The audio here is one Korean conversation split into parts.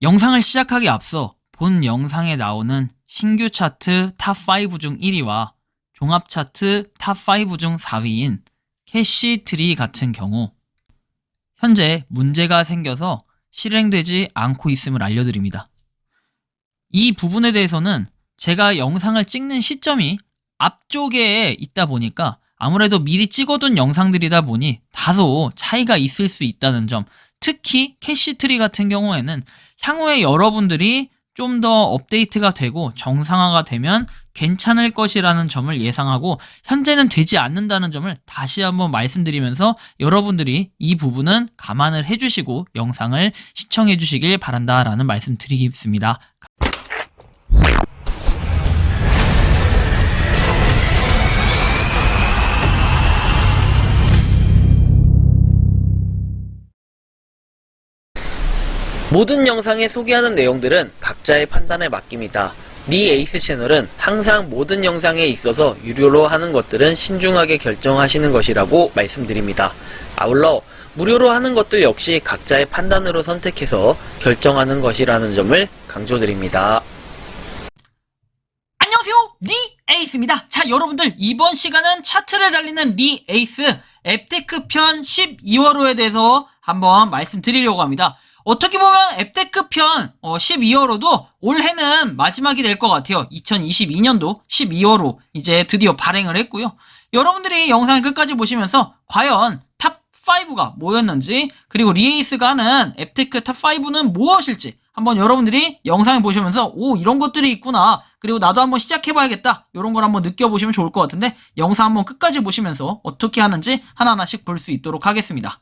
영상을 시작하기 앞서 본 영상에 나오는 신규 차트 탑5 중 1위와 종합 차트 탑5 중 4위인 캐시트리 같은 경우 현재 문제가 생겨서 실행되지 않고 있음을 알려드립니다. 이 부분에 대해서는 제가 영상을 찍는 시점이 앞쪽에 있다 보니까 아무래도 미리 찍어둔 영상들이다 보니 다소 차이가 있을 수 있다는 점, 특히 캐시트리 같은 경우에는 향후에 여러분들이 좀 더 업데이트가 되고 정상화가 되면 괜찮을 것이라는 점을 예상하고 현재는 되지 않는다는 점을 다시 한번 말씀드리면서 여러분들이 이 부분은 감안을 해주시고 영상을 시청해 주시길 바란다라는 말씀 드리겠습니다. 모든 영상에 소개하는 내용들은 각자의 판단에 맡깁니다. 리에이스 채널은 항상 모든 영상에 있어서 유료로 하는 것들은 신중하게 결정하시는 것이라고 말씀드립니다. 아울러 무료로 하는 것들 역시 각자의 판단으로 선택해서 결정하는 것이라는 점을 강조드립니다. 안녕하세요, 리에이스입니다. 자, 여러분들 이번 시간은 차트를 달리는 리에이스 앱테크 편 12월호에 대해서 한번 말씀드리려고 합니다. 어떻게 보면 앱테크 편 12월호도 올해는 마지막이 될 것 같아요. 2022년도 12월호 이제 드디어 발행을 했고요. 여러분들이 영상을 끝까지 보시면서 과연 탑5가 뭐였는지, 그리고 리에이스가 하는 앱테크 탑5는 무엇일지 한번 여러분들이 영상을 보시면서 오, 이런 것들이 있구나, 그리고 나도 한번 시작해봐야겠다, 이런 걸 한번 느껴보시면 좋을 것 같은데, 영상 한번 끝까지 보시면서 어떻게 하는지 하나하나씩 볼 수 있도록 하겠습니다.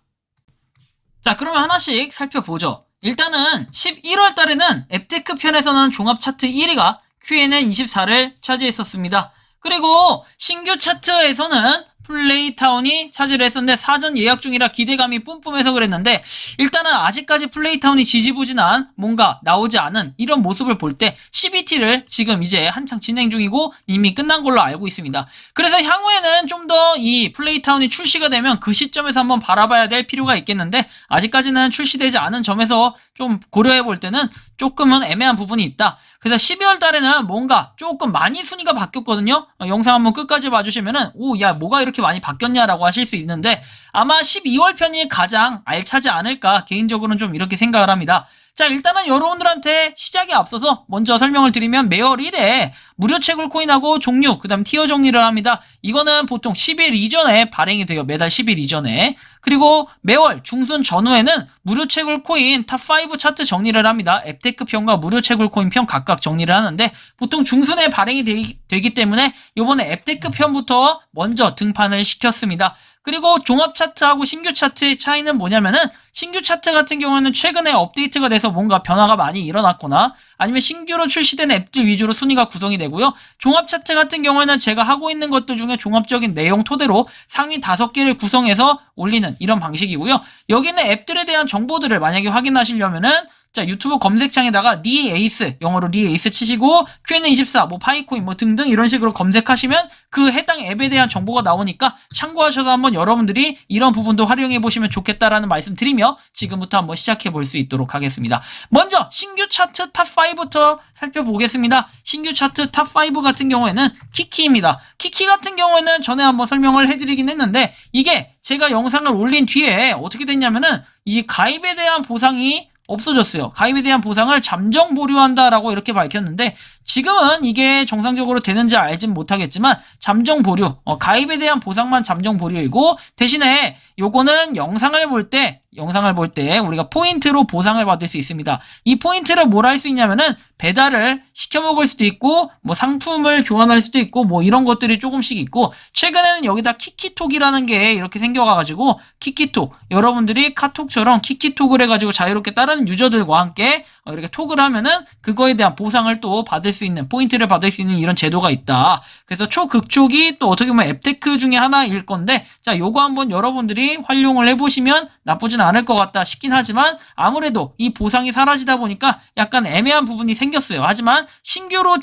자, 그러면 하나씩 살펴보죠. 일단은 11월 달에는 앱테크 편에서는 종합 차트 1위가 QNN24를 차지했었습니다. 그리고 신규 차트에서는 플레이타운이 차지를 했었는데 사전 예약 중이라 기대감이 뿜뿜해서 그랬는데, 일단은 아직까지 플레이타운이 지지부진한 뭔가 나오지 않은 이런 모습을 볼 때 CBT를 지금 이제 한창 진행 중이고 이미 끝난 걸로 알고 있습니다. 그래서 향후에는 좀 더 이 플레이타운이 출시가 되면 그 시점에서 한번 바라봐야 될 필요가 있겠는데, 아직까지는 출시되지 않은 점에서 좀 고려해 볼 때는 조금은 애매한 부분이 있다. 그래서 12월 달에는 뭔가 조금 많이 순위가 바뀌었거든요. 영상 한번 끝까지 봐주시면은 오, 야, 뭐가 이렇게 많이 바뀌었냐라고 하실 수 있는데, 아마 12월 편이 가장 알차지 않을까 개인적으로는 좀 이렇게 생각을 합니다. 자, 일단은 여러분들한테 시작에 앞서서 먼저 설명을 드리면 매월 1회 무료 채굴 코인하고 종류, 그 다음 티어 정리를 합니다. 이거는 보통 10일 이전에 발행이 돼요. 매달 10일 이전에. 그리고 매월 중순 전후에는 무료 채굴 코인 탑5 차트 정리를 합니다. 앱테크 편과 무료 채굴 코인 편 각각 정리를 하는데, 보통 중순에 발행이 되기 때문에 이번에 앱테크 편부터 먼저 등판을 시켰습니다. 그리고 종합 차트하고 신규 차트의 차이는 뭐냐면은, 신규 차트 같은 경우는 최근에 업데이트가 돼서 뭔가 변화가 많이 일어났거나 아니면 신규로 출시된 앱들 위주로 순위가 구성이 되고요. 종합 차트 같은 경우에는 제가 하고 있는 것들 중에 종합적인 내용 토대로 상위 5개를 구성해서 올리는 이런 방식이고요. 여기는 앱들에 대한 정보들을 만약에 확인하시려면은, 자, 유튜브 검색창에다가 리에이스, 영어로 리에이스 치시고 QN24, 뭐 파이코인 뭐 등등 이런 식으로 검색하시면 그 해당 앱에 대한 정보가 나오니까 참고하셔서 한번 여러분들이 이런 부분도 활용해 보시면 좋겠다라는 말씀 드리며 지금부터 한번 시작해 볼 수 있도록 하겠습니다. 먼저 신규 차트 탑5부터 살펴보겠습니다. 신규 차트 탑5 같은 경우에는 키키입니다. 키키 같은 경우에는 전에 한번 설명을 해드리긴 했는데, 이게 제가 영상을 올린 뒤에 어떻게 됐냐면은 이 가입에 대한 보상이 없어졌어요. 가입에 대한 보상을 잠정 보류한다라고 이렇게 밝혔는데, 지금은 이게 정상적으로 되는지 알진 못하겠지만 잠정 보류, 가입에 대한 보상만 잠정 보류이고, 대신에 요거는 영상을 볼 때 우리가 포인트로 보상을 받을 수 있습니다. 이 포인트를 뭘 할 수 있냐면은 배달을 시켜 먹을 수도 있고, 뭐 상품을 교환할 수도 있고, 뭐 이런 것들이 조금씩 있고, 최근에는 여기다 키키톡이라는 게 이렇게 생겨가지고, 키키톡, 여러분들이 카톡처럼 키키톡을 해가지고 자유롭게 다른 유저들과 함께 이렇게 톡을 하면은 그거에 대한 보상을 또 받을 수 있는, 포인트를 받을 수 있는 이런 제도가 있다. 그래서 초극촉이 또 어떻게 보면 앱테크 중에 하나일 건데, 자, 요거 한번 여러분들이 활용을 해보시면 나쁘진 않을 것 같다 싶긴 하지만, 아무래도 이 보상이 사라지다 보니까 약간 애매한 부분이 생겼어요. 하지만 신규로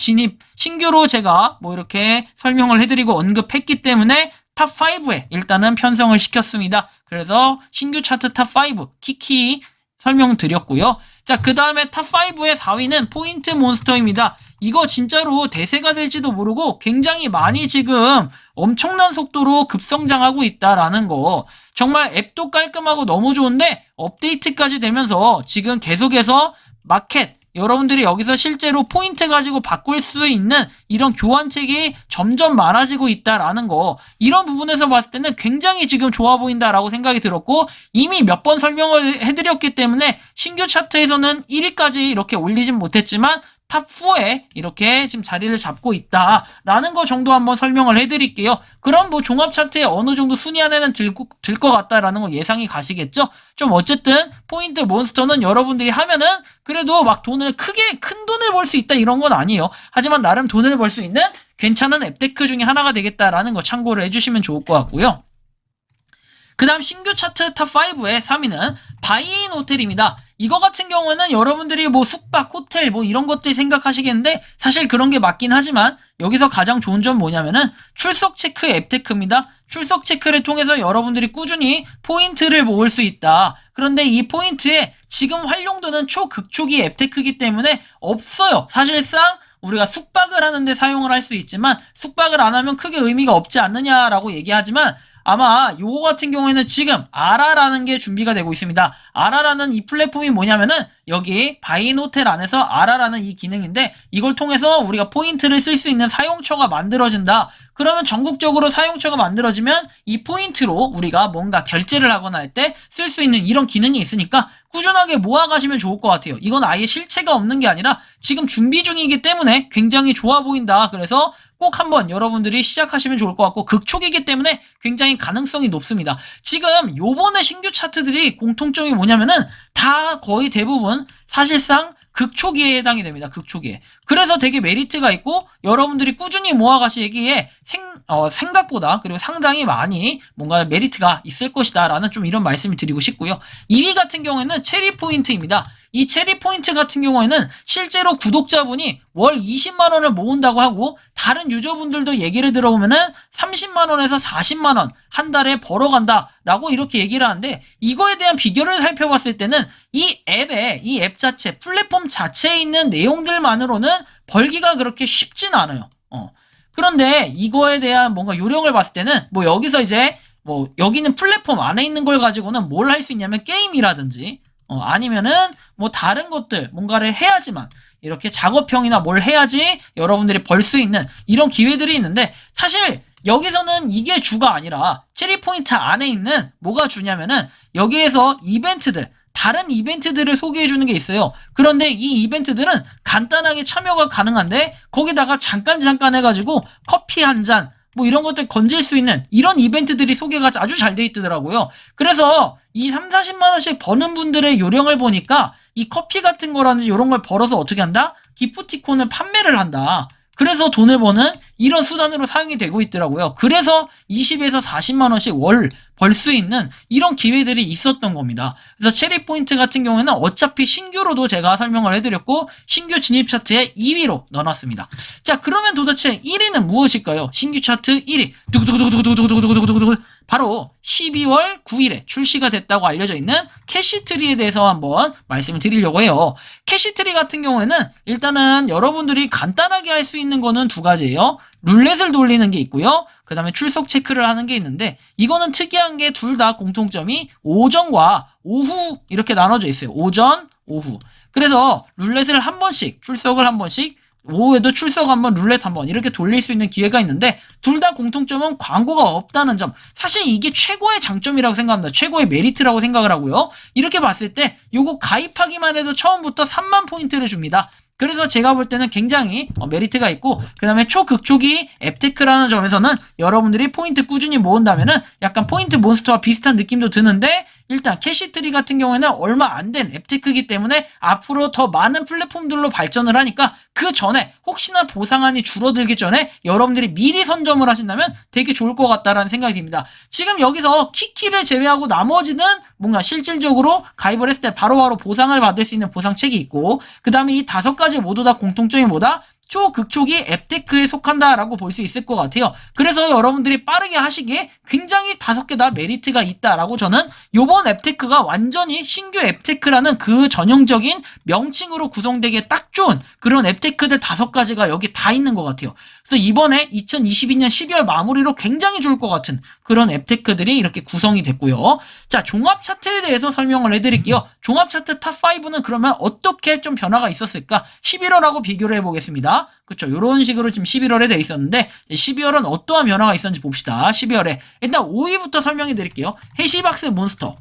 제가 뭐 이렇게 설명을 해드리고 언급했기 때문에 탑5에 일단은 편성을 시켰습니다. 그래서 신규 차트 탑5 키키 설명드렸고요. 자, 그 다음에 탑5의 4위는 포인트 몬스터입니다. 이거 진짜로 대세가 될지도 모르고 굉장히 많이 지금 엄청난 속도로 급성장하고 있다라는 거. 정말 앱도 깔끔하고 너무 좋은데 업데이트까지 되면서 지금 계속해서 마켓, 여러분들이 여기서 실제로 포인트 가지고 바꿀 수 있는 이런 교환책이 점점 많아지고 있다라는 거. 이런 부분에서 봤을 때는 굉장히 지금 좋아 보인다라고 생각이 들었고, 이미 몇 번 설명을 해드렸기 때문에 신규 차트에서는 1위까지 이렇게 올리진 못했지만 탑4에 이렇게 지금 자리를 잡고 있다라는 거 정도 한번 설명을 해드릴게요. 그럼 뭐 종합 차트에 어느 정도 순위 안에는 들 것 같다라는 거 예상이 가시겠죠? 좀 어쨌든 포인트 몬스터는 여러분들이 하면은 그래도 막 큰 돈을 벌 수 있다 이런 건 아니에요. 하지만 나름 돈을 벌 수 있는 괜찮은 앱테크 중에 하나가 되겠다라는 거 참고를 해주시면 좋을 것 같고요. 그 다음 신규 차트 탑5의 3위는 바이인 호텔입니다. 이거 같은 경우는 여러분들이 뭐 숙박, 호텔 뭐 이런 것들 생각하시겠는데 사실 그런 게 맞긴 하지만 여기서 가장 좋은 점 뭐냐면은 출석 체크 앱테크입니다. 출석 체크를 통해서 여러분들이 꾸준히 포인트를 모을 수 있다. 그런데 이 포인트에 지금 활용도는 초극초기 앱테크이기 때문에 없어요. 사실상 우리가 숙박을 하는데 사용을 할 수 있지만 숙박을 안 하면 크게 의미가 없지 않느냐라고 얘기하지만 아마 요거 같은 경우에는 지금 아라라는 게 준비가 되고 있습니다. 아라라는 이 플랫폼이 뭐냐면은 여기 바이인 호텔 안에서 아라라는 이 기능인데 이걸 통해서 우리가 포인트를 쓸 수 있는 사용처가 만들어진다. 그러면 전국적으로 사용처가 만들어지면 이 포인트로 우리가 뭔가 결제를 하거나 할 때 쓸 수 있는 이런 기능이 있으니까 꾸준하게 모아가시면 좋을 것 같아요. 이건 아예 실체가 없는 게 아니라 지금 준비 중이기 때문에 굉장히 좋아 보인다. 그래서 꼭 한번 여러분들이 시작하시면 좋을 것 같고 극초기이기 때문에 굉장히 가능성이 높습니다. 지금 요번에 신규 차트들이 공통점이 뭐냐면은 다 거의 대부분 사실상 극초기에 해당이 됩니다. 극초기에. 그래서 되게 메리트가 있고 여러분들이 꾸준히 모아가시기에 생각보다 그리고 상당히 많이 뭔가 메리트가 있을 것이다 라는 좀 이런 말씀을 드리고 싶고요. 2위 같은 경우에는 체리 포인트입니다. 이 체리 포인트 같은 경우에는 실제로 구독자분이 월 20만원을 모은다고 하고 다른 유저분들도 얘기를 들어보면은 30만원에서 40만원 한 달에 벌어간다 라고 이렇게 얘기를 하는데 이거에 대한 비교를 살펴봤을 때는 이 앱 자체 플랫폼 자체에 있는 내용들만으로는 벌기가 그렇게 쉽진 않아요. 그런데 이거에 대한 뭔가 요령을 봤을 때는 뭐 여기서 이제 뭐 여기는 플랫폼 안에 있는 걸 가지고는 뭘 할 수 있냐면 게임이라든지 아니면은 뭐 다른 것들 뭔가를 해야지만 이렇게 작업형이나 뭘 해야지 여러분들이 벌 수 있는 이런 기회들이 있는데 사실 여기서는 이게 주가 아니라 체리 포인트 안에 있는 뭐가 주냐면은 여기에서 이벤트들 다른 이벤트들을 소개해주는 게 있어요. 그런데 이 이벤트들은 간단하게 참여가 가능한데 거기다가 잠깐 해가지고 커피 한 잔 뭐 이런 것들 건질 수 있는 이런 이벤트들이 소개가 아주 잘 돼 있더라고요. 그래서 이 30~40만원씩 버는 분들의 요령을 보니까 이 커피 같은 거라든지 이런 걸 벌어서 어떻게 한다? 기프티콘을 판매를 한다. 그래서 돈을 버는 이런 수단으로 사용이 되고 있더라고요. 그래서 20에서 40만원씩 월 벌 수 있는 이런 기회들이 있었던 겁니다. 그래서 체리 포인트 같은 경우에는 어차피 신규로도 제가 설명을 해드렸고 신규 진입 차트에 2위로 넣어놨습니다. 자, 그러면 도대체 1위는 무엇일까요? 신규 차트 1위 두구두구두구두구두구두구두구두구 바로 12월 9일에 출시가 됐다고 알려져 있는 캐시트리에 대해서 한번 말씀을 드리려고 해요. 캐시트리 같은 경우에는 일단은 여러분들이 간단하게 할 수 있는 거는 두 가지예요. 룰렛을 돌리는 게 있고요. 그 다음에 출석 체크를 하는 게 있는데 이거는 특이한 게 둘 다 공통점이 오전과 오후 이렇게 나눠져 있어요. 오전, 오후. 그래서 룰렛을 한 번씩 출석을 한 번씩 오후에도 출석 한번 룰렛 한번 이렇게 돌릴 수 있는 기회가 있는데 둘 다 공통점은 광고가 없다는 점. 사실 이게 최고의 장점이라고 생각합니다. 최고의 메리트라고 생각을 하고요. 이렇게 봤을 때 요거 가입하기만 해도 처음부터 3만 포인트를 줍니다. 그래서 제가 볼 때는 굉장히 메리트가 있고 그 다음에 초극초기 앱테크라는 점에서는 여러분들이 포인트 꾸준히 모은다면은 약간 포인트 몬스터와 비슷한 느낌도 드는데 일단 캐시트리 같은 경우에는 얼마 안 된 앱테크이기 때문에 앞으로 더 많은 플랫폼들로 발전을 하니까 그 전에 혹시나 보상안이 줄어들기 전에 여러분들이 미리 선점을 하신다면 되게 좋을 것 같다라는 생각이 듭니다. 지금 여기서 키키를 제외하고 나머지는 뭔가 실질적으로 가입을 했을 때 바로바로 보상을 받을 수 있는 보상책이 있고 그 다음에 이 5가지 모두 다 공통점이 뭐다? 초극촉이 앱테크에 속한다라고 볼 수 있을 것 같아요. 그래서 여러분들이 빠르게 하시기에 굉장히 5개 다 메리트가 있다라고 저는 요번 앱테크가 완전히 신규 앱테크라는 그 전형적인 명칭으로 구성되기에 딱 좋은 그런 앱테크들 5가지가 여기 다 있는 것 같아요. 그래서 이번에 2022년 12월 마무리로 굉장히 좋을 것 같은 그런 앱테크들이 이렇게 구성이 됐고요. 자, 종합 차트에 대해서 설명을 해드릴게요. 종합 차트 탑5는 그러면 어떻게 좀 변화가 있었을까? 11월하고 비교를 해보겠습니다. 그쵸. 이런 식으로 지금 11월에 돼 있었는데 12월은 어떠한 변화가 있었는지 봅시다. 12월에 일단 5위부터 설명해 드릴게요. 해시박스 몬스터.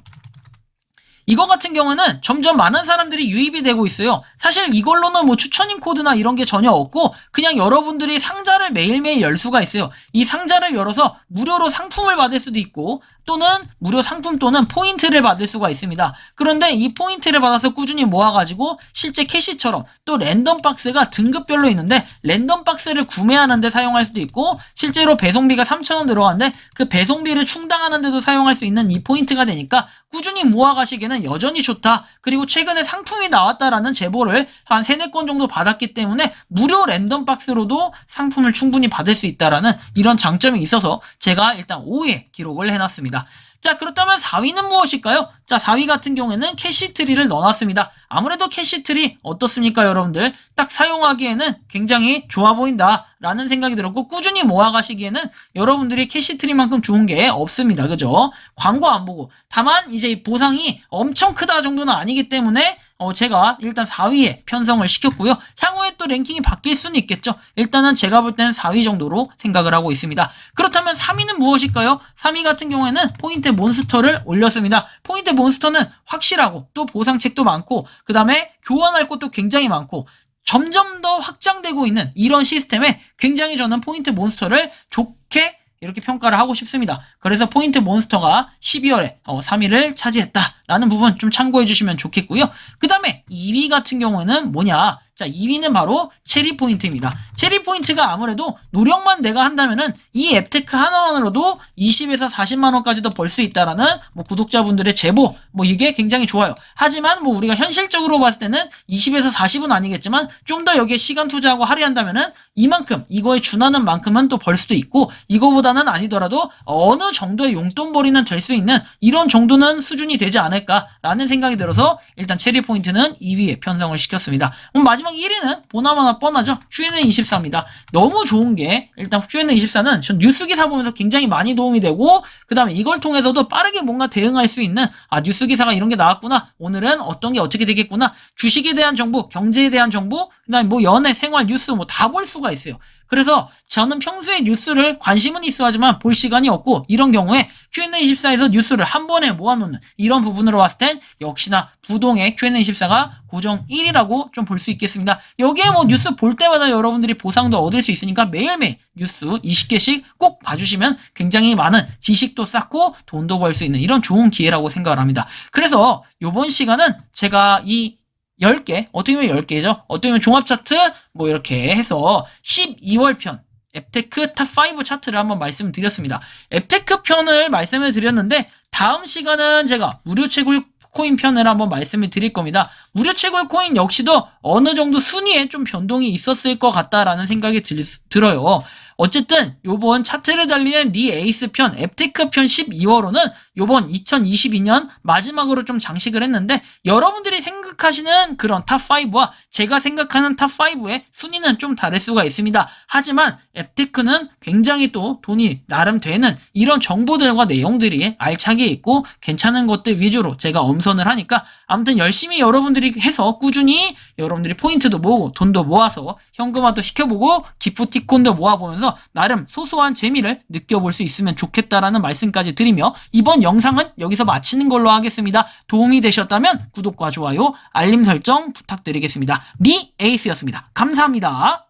이거 같은 경우는 점점 많은 사람들이 유입이 되고 있어요. 사실 이걸로는 뭐 추천인 코드나 이런 게 전혀 없고 그냥 여러분들이 상자를 매일매일 열 수가 있어요. 이 상자를 열어서 무료로 상품을 받을 수도 있고 또는 무료 상품 또는 포인트를 받을 수가 있습니다. 그런데 이 포인트를 받아서 꾸준히 모아가지고 실제 캐시처럼 또 랜덤 박스가 등급별로 있는데 랜덤 박스를 구매하는 데 사용할 수도 있고 실제로 배송비가 3,000원 들어가는데 그 배송비를 충당하는 데도 사용할 수 있는 이 포인트가 되니까 꾸준히 모아가시기에는 여전히 좋다. 그리고 최근에 상품이 나왔다라는 제보를 한 3-4건 정도 받았기 때문에 무료 랜덤 박스로도 상품을 충분히 받을 수 있다라는 이런 장점이 있어서 제가 일단 5위에 기록을 해놨습니다. 자, 그렇다면 4위는 무엇일까요? 자, 4위 같은 경우에는 캐시트리를 넣어놨습니다. 아무래도 캐시트리 어떻습니까, 여러분들? 딱 사용하기에는 굉장히 좋아 보인다라는 생각이 들었고 꾸준히 모아가시기에는 여러분들이 캐시트리만큼 좋은 게 없습니다. 그죠? 광고 안 보고. 다만 이제 보상이 엄청 크다 정도는 아니기 때문에 제가 일단 4위에 편성을 시켰고요. 향후에 또 랭킹이 바뀔 수는 있겠죠. 일단은 제가 볼 때는 4위 정도로 생각을 하고 있습니다. 그렇다면 3위는 무엇일까요? 3위 같은 경우에는 포인트 몬스터를 올렸습니다. 포인트 몬스터는 확실하고 또 보상책도 많고 그 다음에 교환할 것도 굉장히 많고 점점 더 확장되고 있는 이런 시스템에 굉장히 저는 포인트 몬스터를 좋게 이렇게 평가를 하고 싶습니다. 그래서 포인트 몬스터가 12월에 3위를 차지했다라는 부분 좀 참고해 주시면 좋겠고요. 그 다음에 2위 같은 경우에는 뭐냐? 자, 2위는 바로 체리 포인트입니다. 체리 포인트가 아무래도 노력만 내가 한다면은 이 앱테크 하나만으로도 20에서 40만 원까지도 벌 수 있다라는 뭐 구독자분들의 제보, 뭐 이게 굉장히 좋아요. 하지만 뭐 우리가 현실적으로 봤을 때는 20에서 40은 아니겠지만 좀 더 여기에 시간 투자하고 할애한다면은 이만큼 이거에 준하는 만큼은 또 벌 수도 있고 이거보다는 아니더라도 어느 정도의 용돈벌이는 될 수 있는 이런 정도는 수준이 되지 않을까라는 생각이 들어서 일단 체리 포인트는 2위에 편성을 시켰습니다. 마지막 1위는 보나마나 뻔하죠. Q&A24입니다. 너무 좋은 게 일단 Q&A24는 전 뉴스 기사 보면서 굉장히 많이 도움이 되고 그 다음에 이걸 통해서도 빠르게 뭔가 대응할 수 있는 뉴스 기사가 이런 게 나왔구나. 오늘은 어떤 게 어떻게 되겠구나. 주식에 대한 정보, 경제에 대한 정보, 그 다음에 뭐 연애, 생활, 뉴스 뭐 다 볼 수가 있어요. 그래서 저는 평소에 뉴스를 관심은 있어 하지만 볼 시간이 없고 이런 경우에 Q&A24에서 뉴스를 한 번에 모아놓는 이런 부분으로 봤을 땐 역시나 부동의 Q&A24가 고정 1위라고 좀 볼 수 있겠습니다. 여기에 뭐 뉴스 볼 때마다 여러분들이 보상도 얻을 수 있으니까 매일매일 뉴스 20개씩 꼭 봐주시면 굉장히 많은 지식도 쌓고 돈도 벌 수 있는 이런 좋은 기회라고 생각을 합니다. 그래서 이번 시간은 제가 이 10개, 어떻게 보면 10개죠. 어떻게 보면 종합 차트 뭐 이렇게 해서 12월 편 앱테크 탑5 차트를 한번 말씀드렸습니다. 앱테크 편을 말씀을 드렸는데 다음 시간은 제가 무료 채굴 코인 편을 한번 말씀을 드릴 겁니다. 무료 채굴 코인 역시도 어느 정도 순위에 좀 변동이 있었을 것 같다라는 생각이 들어요. 어쨌든 요번 차트를 달리는 리 에이스 편 앱테크 편 12월호는 요번 2022년 마지막으로 좀 장식을 했는데 여러분들이 생각하시는 그런 탑5와 제가 생각하는 탑5의 순위는 좀 다를 수가 있습니다. 하지만 앱테크는 굉장히 또 돈이 나름 되는 이런 정보들과 내용들이 알차게 있고 괜찮은 것들 위주로 제가 엄선을 하니까 아무튼 열심히 여러분들이 해서 꾸준히 여러분들이 포인트도 모으고 돈도 모아서 현금화도 시켜보고 기프티콘도 모아보면서 나름 소소한 재미를 느껴볼 수 있으면 좋겠다라는 말씀까지 드리며 이번 영상은 여기서 마치는 걸로 하겠습니다. 도움이 되셨다면 구독과 좋아요, 알림 설정 부탁드리겠습니다. 리 에이스였습니다. 감사합니다.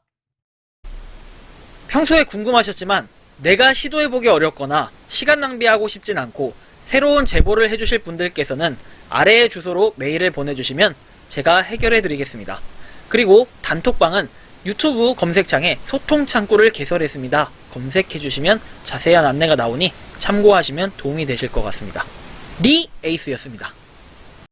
평소에 궁금하셨지만 내가 시도해보기 어렵거나 시간 낭비하고 싶진 않고 새로운 제보를 해주실 분들께서는 아래의 주소로 메일을 보내주시면 제가 해결해드리겠습니다. 그리고 단톡방은 유튜브 검색창에 소통 창구를 개설했습니다. 검색해주시면 자세한 안내가 나오니 참고하시면 도움이 되실 것 같습니다. 리 에이스였습니다.